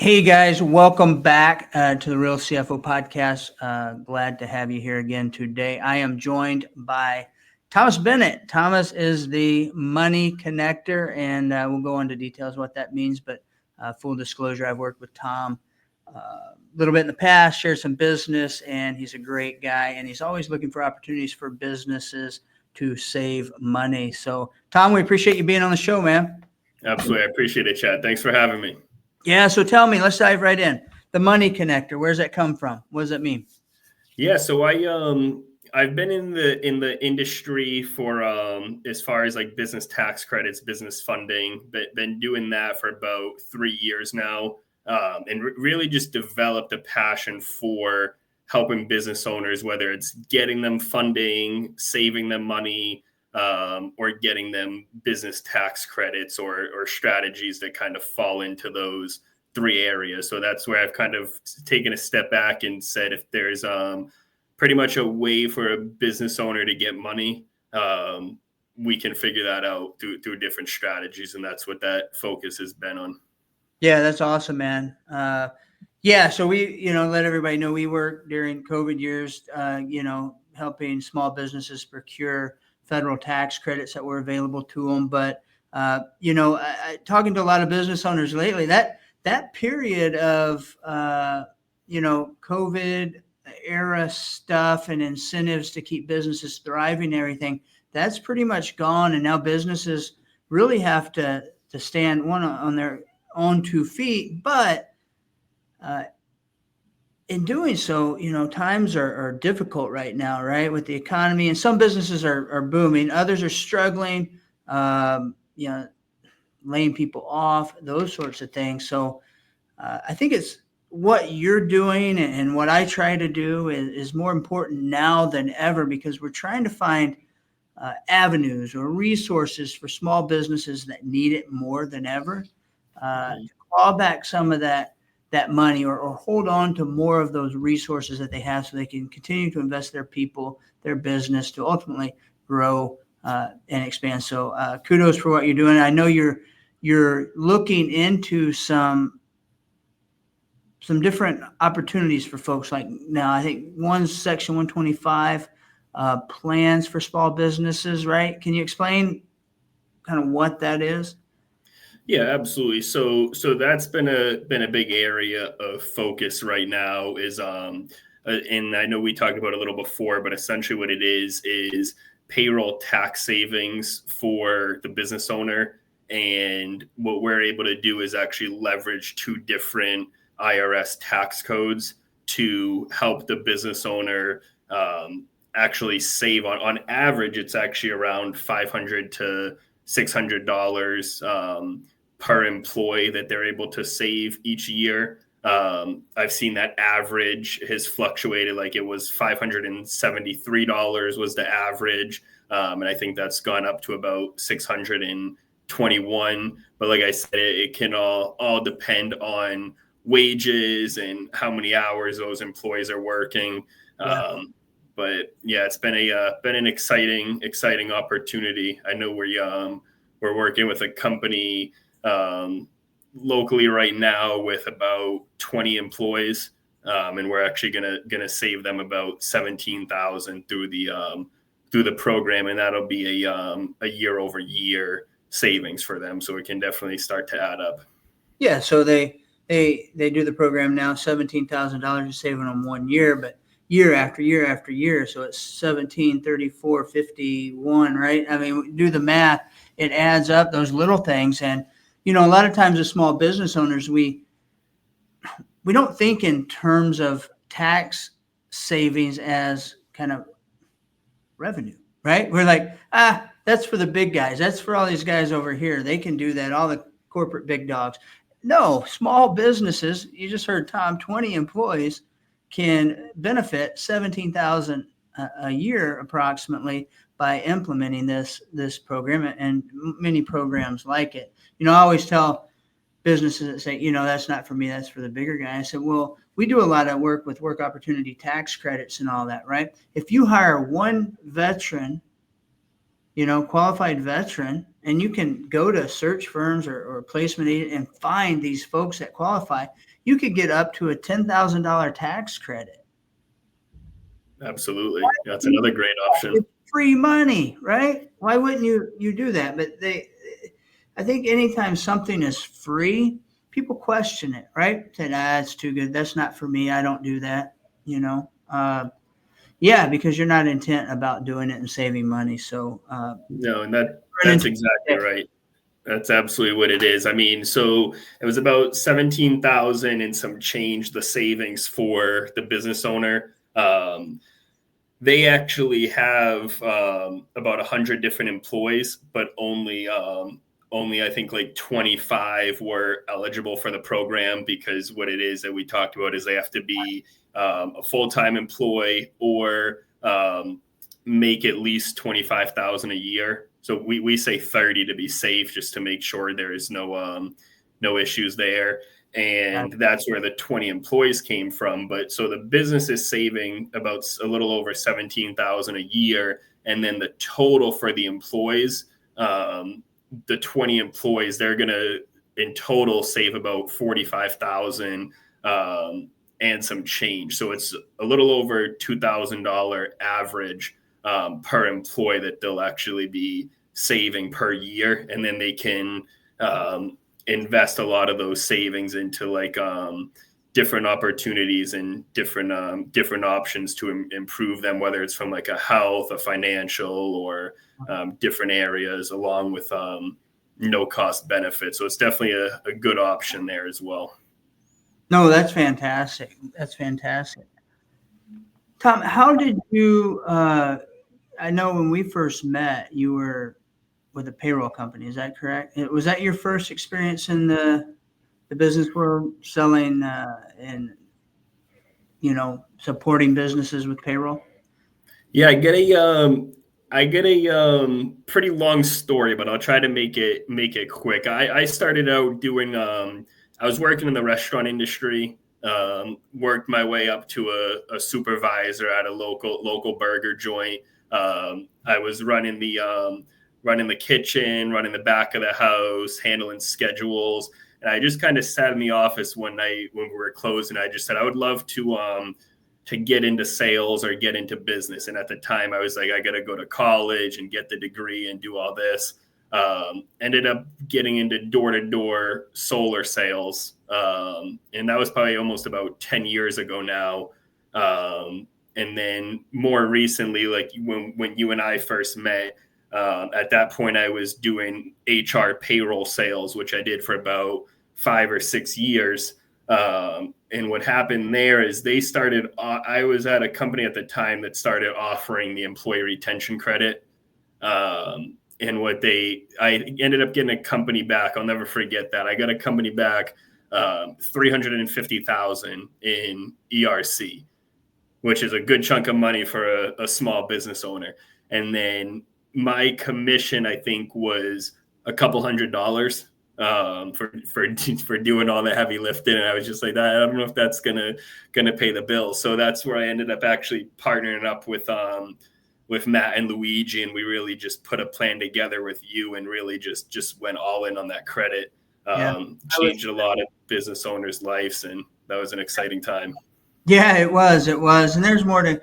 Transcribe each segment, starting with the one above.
Hey guys, welcome back to the Real CFO podcast. Glad to have you here again today. I am joined by Thomas Bennett. Thomas is the money connector, and we'll go into details what that means. But full disclosure, I've worked with Tom a little bit in the past, shared some business, and he's a great guy. And he's always looking for opportunities for businesses to save money. So, Tom, we appreciate you being on the show, man. Absolutely. I appreciate it, Chad. Thanks for having me. Yeah, so tell me, let's dive right in. The money connector, where does that come from? What does that mean? Yeah, so I've been in the industry for as far as like business tax credits, business funding, but been doing that for about 3 years now, and really just developed a passion for helping business owners, whether it's getting them funding, saving them money, or getting them business tax credits or strategies that kind of fall into those three areas. So that's where I've kind of taken a step back and said, if there's pretty much a way for a business owner to get money, we can figure that out through different strategies. And that's what that focus has been on. Yeah, that's awesome, man. Yeah, so we, let everybody know we worked during COVID years, helping small businesses procure federal tax credits that were available to them. But, talking to a lot of business owners lately, that period of, COVID era stuff and incentives to keep businesses thriving and everything, that's pretty much gone. And now businesses really have to stand on their own 2 feet. But in doing so, times are difficult right now, right? With the economy, and some businesses are booming, others are struggling, laying people off, those sorts of things. So I think it's what you're doing and what I try to do is more important now than ever, because we're trying to find avenues or resources for small businesses that need it more than ever, to claw back some of that money or hold on to more of those resources that they have so they can continue to invest their people, their business to ultimately grow and expand. So kudos for what you're doing. I know you're looking into some different opportunities for folks. Like now, I think one's Section 125 plans for small businesses, right? Can you explain kind of what that is? Yeah, absolutely. So that's been a big area of focus right now is and I know we talked about it a little before, but essentially what it is payroll tax savings for the business owner. And what we're able to do is actually leverage 2 different IRS tax codes to help the business owner actually save on average. It's actually around $500 to $600 per employee that they're able to save each year. I've seen that average has fluctuated. Like it was $573 was the average. And I think that's gone up to about $621. But like I said, it can all depend on wages and how many hours those employees are working. Yeah. But yeah, it's been an exciting opportunity. I know we're working with a company locally right now with about 20 employees, and we're actually gonna save them about $17,000 through the program, and that'll be a year over year savings for them. So it can definitely start to add up. Yeah. So they do the program now, $17,000 is saving them 1 year, but year after year after year. So it's 17, 34, 51, right? I mean, do the math, it adds up, those little things. And, a lot of times as small business owners, we don't think in terms of tax savings as kind of revenue, right? We're like, that's for the big guys. That's for all these guys over here. They can do that. All the corporate big dogs. No, small businesses, you just heard Tom, 20 employees can benefit $17,000 a year approximately by implementing this program and many programs like it. I always tell businesses that say, that's not for me, that's for the bigger guy. I said, well, we do a lot of work with work opportunity tax credits and all that, right? If you hire one veteran, qualified veteran, and you can go to search firms or placement agent and find these folks that qualify, you could get up to a $10,000 tax credit. Absolutely. That's another great option. It's free money, right? Why wouldn't you do that? But I think anytime something is free, people question it, right? Say, it's too good. That's not for me. I don't do that, yeah, because you're not intent about doing it and saving money. So, no, and that's exactly right. That's absolutely what it is. I mean, so it was about 17,000 and some change, the savings for the business owner. They actually have about 100 different employees, but only I think like 25 were eligible for the program, because what it is that we talked about is they have to be a full-time employee or make at least 25,000 a year. So we say 30 to be safe, just to make sure there is no issues there. And that's where the 20 employees came from. But so the business is saving about a little over 17,000 a year. And then the total for the employees, the 20 employees, they're going to in total save about 45,000 and some change. So it's a little over $2,000 average per employee that they'll actually be saving per year. And then they can invest a lot of those savings into like different opportunities and different options to improve them, whether it's from like a health, a financial, or different areas, along with no cost benefit. So it's definitely a good option there as well. No, that's fantastic. That's fantastic. Tom, how did you, I know when we first met, you were with a payroll company. Is that correct? Was that your first experience in the business world, selling and supporting businesses with payroll? Yeah, I get a pretty long story, but I'll try to make it quick. I started out doing I was working in the restaurant industry. Worked my way up to a supervisor at a local burger joint. I was running the kitchen, running the back of the house, handling schedules. And I just kind of sat in the office one night when we were closing. I just said, I would love to get into sales or get into business. And at the time I was like, I got to go to college and get the degree and do all this. Ended up getting into door-to-door solar sales. And that was probably almost about 10 years ago now. And then more recently, like when you and I first met, at that point I was doing HR payroll sales, which I did for about 5 or 6 years. And what happened there is I was at a company at the time that started offering the employee retention credit. And I ended up getting a company back. I'll never forget that. I got a company back $350,000 in ERC, which is a good chunk of money for a small business owner. And then my commission, I think, was a couple $100 for doing all the heavy lifting. And I was just like, I don't know if that's gonna pay the bill. So that's where I ended up actually partnering up with Matt and Luigi, and we really just put a plan together with you and really just went all in on that credit. Changed a lot of business owners' lives, and that was an exciting time. Yeah, it was. And there's more to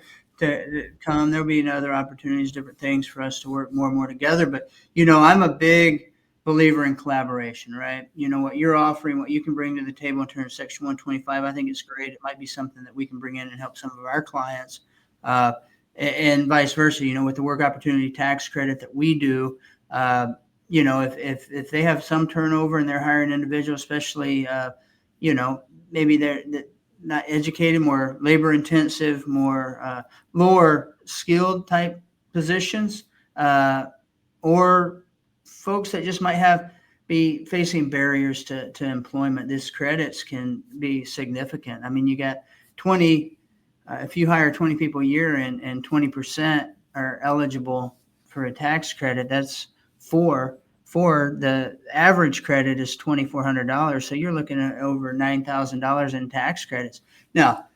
come. There'll be other opportunities, different things for us to work more and more together. But, I'm a big believer in collaboration, right? What you're offering, what you can bring to the table in terms of Section 125, I think it's great. It might be something that we can bring in and help some of our clients. And vice versa, with the work opportunity tax credit that we do, if they have some turnover and they're hiring individuals, especially, maybe they're not educated, more labor intensive, more lower skilled type positions, or folks that just might be facing barriers to employment, these credits can be significant. I mean, you got 20, if you hire 20 people a year and 20% are eligible for a tax credit, that's four. The average credit is $2,400. So you're looking at over $9,000 in tax credits. Now,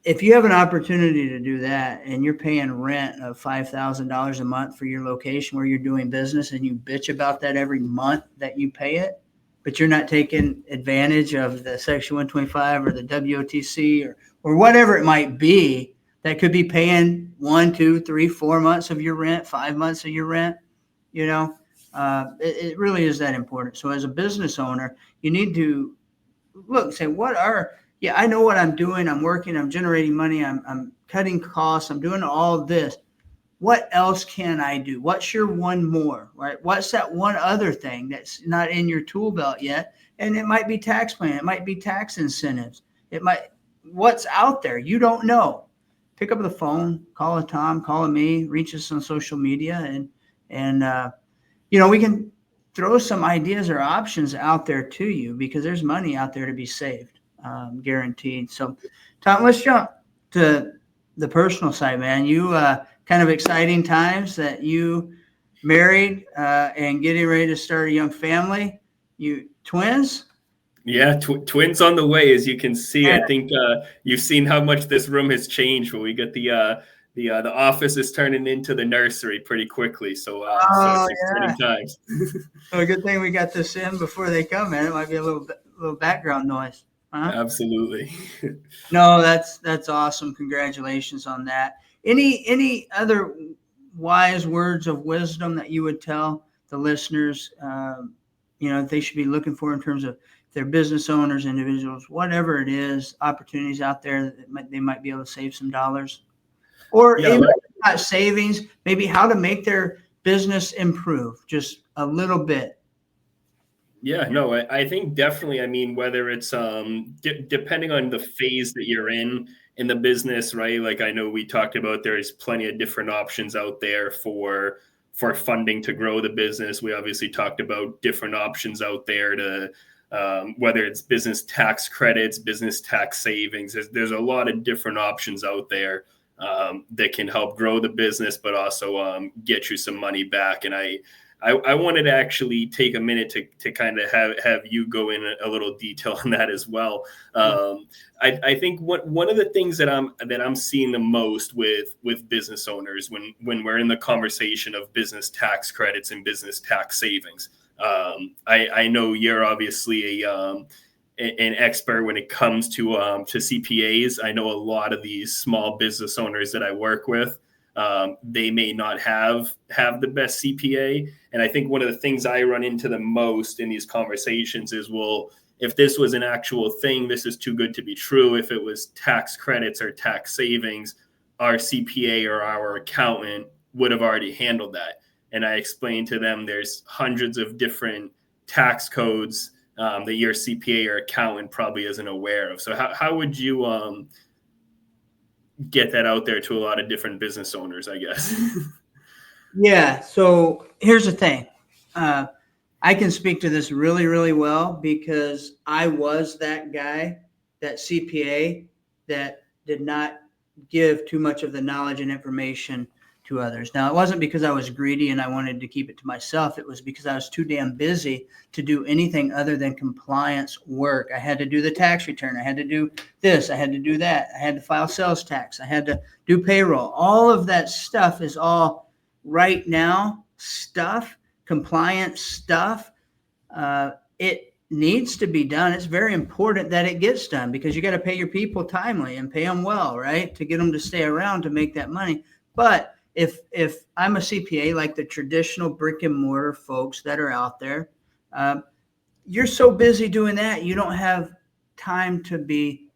if you have an opportunity to do that and you're paying rent of $5,000 a month for your location where you're doing business and you bitch about that every month that you pay it, but you're not taking advantage of the Section 125 or the WOTC or whatever it might be that could be paying 1, 2, 3, 4 months of your rent, 5 months of your rent, it really is that important. So as a business owner, you need to look, say, I know what I'm doing. I'm working, I'm generating money. I'm cutting costs. I'm doing all this. What else can I do? What's your one more, right? What's that one other thing that's not in your tool belt yet? And it might be tax plan. It might be tax incentives. What's out there? You don't know. Pick up the phone, call a Tom, call a me, reach us on social media, and we can throw some ideas or options out there to you because there's money out there to be saved, guaranteed. So, Tom, let's jump to the personal side, man. You kind of exciting times that you married and getting ready to start a young family. You twins? Yeah, twins on the way, as you can see. I think you've seen how much this room has changed when we get the office is turning into the nursery pretty quickly. So it's exciting times. So a good thing we got this in before they come in. It might be a little background noise. Huh? Absolutely. No, that's awesome. Congratulations on that. Any other wise words of wisdom that you would tell the listeners, they should be looking for in terms of their business owners, individuals, whatever it is, opportunities out there that they might be able to save some dollars, or even not savings, maybe how to make their business improve just a little bit. Yeah, no, I think definitely. I mean, whether it's depending on the phase that you're in the business, right? Like I know we talked about, there's plenty of different options out there for funding to grow the business. We obviously talked about different options out there to whether it's business tax credits, business tax savings. There's a lot of different options out there that can help grow the business, but also get you some money back. And I wanted to actually take a minute to kind of have you go in a little detail on that as well. I think one of the things that I'm seeing the most with business owners when we're in the conversation of business tax credits and business tax savings. I know you're obviously an expert when it comes to CPAs. I know a lot of these small business owners that I work with, they may not have the best CPA. And I think one of the things I run into the most in these conversations is, well, if this was an actual thing, this is too good to be true. If it was tax credits or tax savings, our CPA or our accountant would have already handled that. And I explained to them there's hundreds of different tax codes that your CPA or accountant probably isn't aware of. So how would you get that out there to a lot of different business owners, I guess? Yeah. So here's the thing. I can speak to this really, really well because I was that guy, that CPA that did not give too much of the knowledge and information to others. Now, it wasn't because I was greedy and I wanted to keep it to myself. It was because I was too damn busy to do anything other than compliance work. I had to do the tax return. I had to do this. I had to do that. I had to file sales tax. I had to do payroll. All of that stuff is all right now stuff, compliance stuff. It needs to be done. It's very important that it gets done because you got to pay your people timely and pay them well, right? To get them to stay around to make that money. But if I'm a CPA, like the traditional brick and mortar folks that are out there, you're so busy doing that, you don't have time to be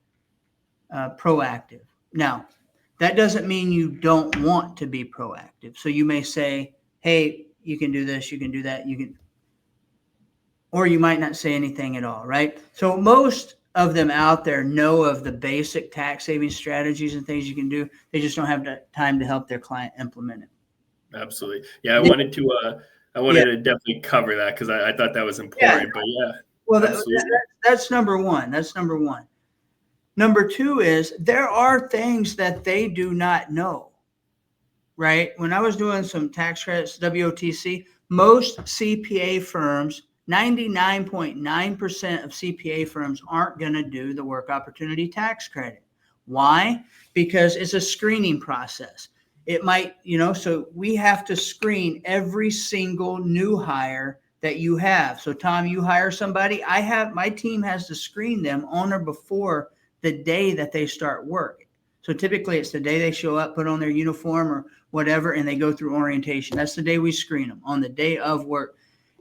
proactive. Now, that doesn't mean you don't want to be proactive. So you may say, hey, you can do this, you can do that, or you might not say anything at all, right? So most of them out there know of the basic tax saving strategies and things you can do. They just don't have the time to help their client implement it. Absolutely. Yeah, I wanted to definitely cover that because I thought that was important. Yeah. But yeah, well, that's number one. That's number one. Number two is there are things that they do not know, right? When I was doing some tax credits, WOTC, most CPA firms, 99.9% of CPA firms aren't going to do the work opportunity tax credit. Why? Because it's a screening process. It might, so we have to screen every single new hire that you have. So Tom, you hire somebody, my team has to screen them on or before the day that they start work. So typically it's the day they show up, put on their uniform or whatever, and they go through orientation. That's the day we screen them, on the day of work.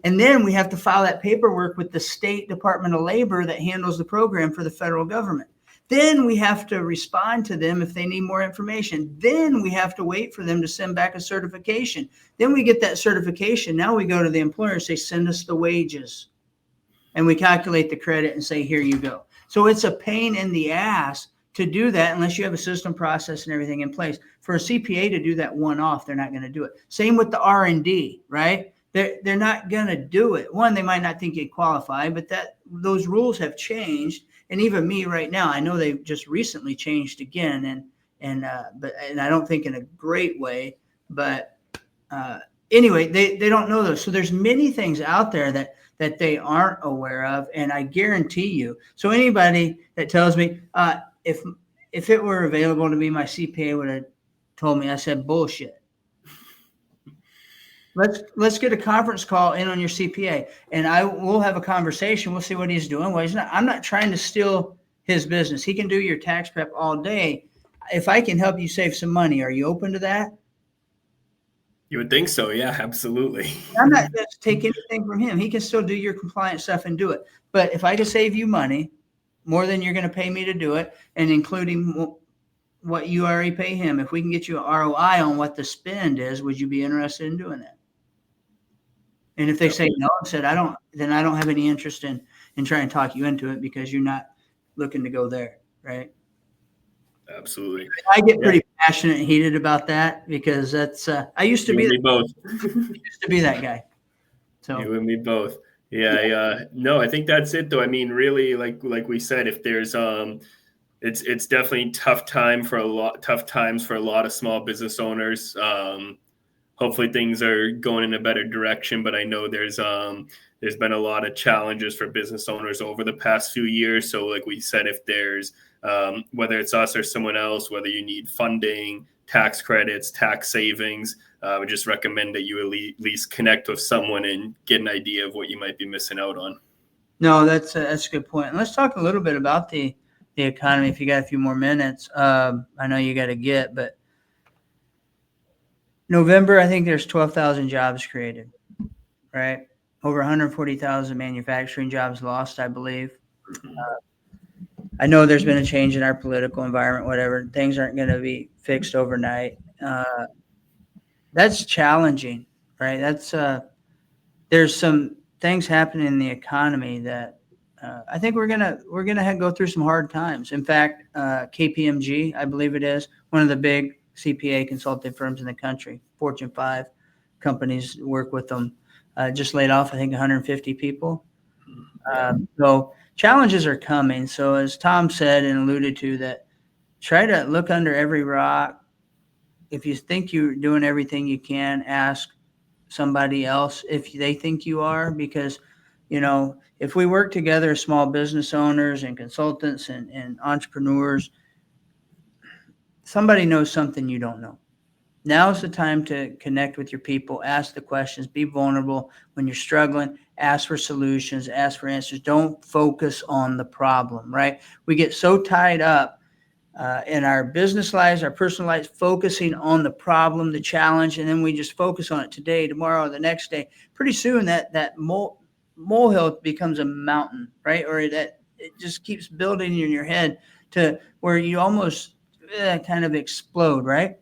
And then we have to file that paperwork with the State Department of Labor that handles the program for the federal government. Then we have to respond to them if they need more information. Then we have to wait for them to send back a certification. Then we get that certification. Now we go to the employer and say, send us the wages. And we calculate the credit and say, here you go. So it's a pain in the ass to do that unless you have a system, process, and everything in place. For a CPA to do that one-off, they're not going to do it. Same with the R&D, right? They're not going to do it. One, they might not think you qualify, but those rules have changed. And even me right now, I know they've just recently changed again, and I don't think in a great way. But anyway, they don't know those. So there's many things out there that they aren't aware of, and I guarantee you. So anybody that tells me if it were available to me, my CPA would have told me. I said bullshit. Let's get a conference call in on your CPA, and we'll have a conversation. We'll see what he's doing, what he's not. I'm not trying to steal his business. He can do your tax prep all day. If I can help you save some money, are you open to that? You would think so. Yeah, absolutely. I'm not going to take anything from him. He can still do your compliance stuff and do it. But if I can save you money, more than you're going to pay me to do it, and including what you already pay him, if we can get you an ROI on what the spend is, would you be interested in doing that? And if they say no, I said, I don't have any interest in trying to talk you into it because you're not looking to go there, right? Absolutely. I get pretty passionate and heated about that because that's I used to be both. used to be that guy. So you and me both. Yeah. No, I think that's it though. I mean, really, like we said, if there's it's definitely tough times for a lot of small business owners. Hopefully things are going in a better direction, but I know there's been a lot of challenges for business owners over the past few years. So like we said, if there's whether it's us or someone else, whether you need funding, tax credits, tax savings, I would just recommend that you at least connect with someone and get an idea of what you might be missing out on. No, that's a good point. And let's talk a little bit about the economy if you got a few more minutes. I know you got to get, but November, I think there's 12,000 jobs created, right? Over 140,000 manufacturing jobs lost, I believe. I know there's been a change in our political environment, whatever. Things aren't going to be fixed overnight. That's challenging, right? That's there's some things happening in the economy that I think we're gonna go through some hard times. In fact, KPMG, I believe it is, one of the big CPA consulting firms in the country, Fortune 5 companies work with them, just laid off, I think, 150 people. So challenges are coming. So as Tom said and alluded to, that try to look under every rock. If you think you're doing everything you can, ask somebody else if they think you are, because, if we work together as small business owners and consultants and entrepreneurs, somebody knows something you don't know. Now's the time to connect with your people, ask the questions, be vulnerable. When you're struggling, ask for solutions, ask for answers. Don't focus on the problem, right? We get so tied up in our business lives, our personal lives, focusing on the problem, the challenge, and then we just focus on it today, tomorrow, the next day. Pretty soon that molehill becomes a mountain, right? Or it just keeps building in your head to where you almost kind of explode, right?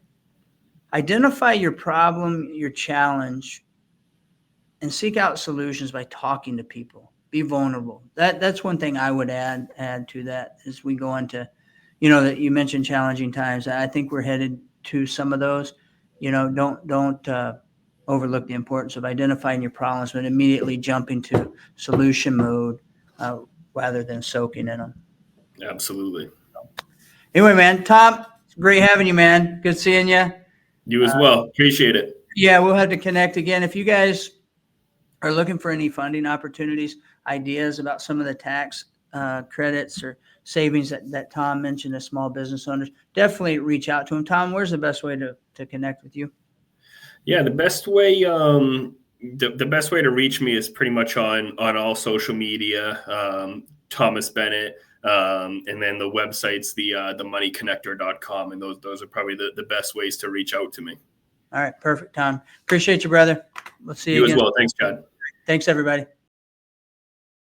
Identify your problem, your challenge, and seek out solutions by talking to people. Be vulnerable. That's one thing I would add to that as we go into, that you mentioned challenging times. I think we're headed to some of those. Don't overlook the importance of identifying your problems, but immediately jumping to solution mode rather than soaking in them. Absolutely. Anyway, man, Tom, it's great having you, man. Good seeing you. You as well. Appreciate it. Yeah, we'll have to connect again. If you guys are looking for any funding opportunities, ideas about some of the tax credits or savings that Tom mentioned as small business owners, definitely reach out to him. Tom, where's the best way to connect with you? Yeah, the best way, The best way to reach me is pretty much on all social media, Thomas Bennett, and then the website's the themoneyconnector.com, and those are probably the best ways to reach out to me. All right, perfect, Tom. Appreciate you, brother. Let's see you You again. as well. Thanks, Chad. Thanks, everybody.